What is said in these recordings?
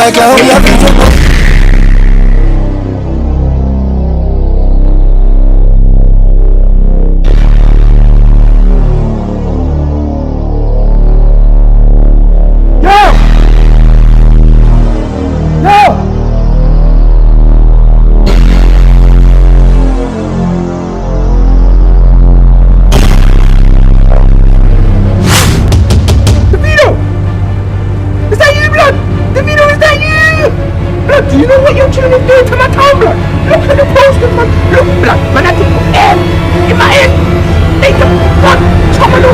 Like a whole Do you know what your children do to my Tumblr? Look at the posters, man. Look, blood, man, I took M in my head. They took one, Tumblr,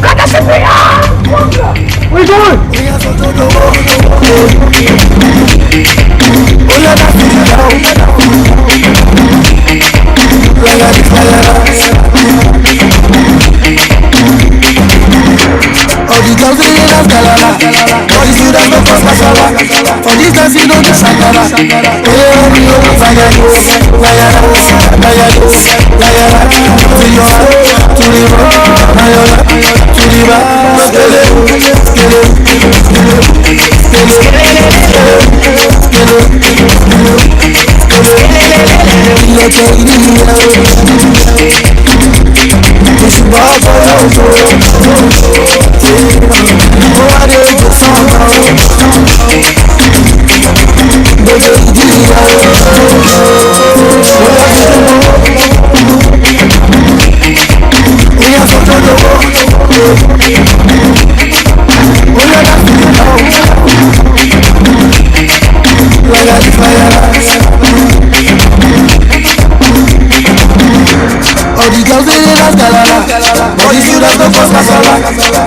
God, that's a bit, where you going? All the girls in the galala, all the students no cross masala. For this dance you don't do shakara. To your heart, to the road, to the back,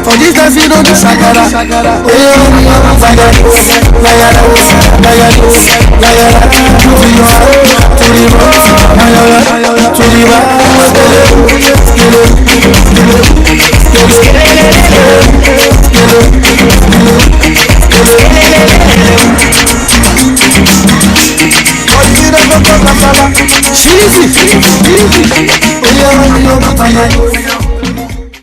for this dance you don't do shakara. Easy.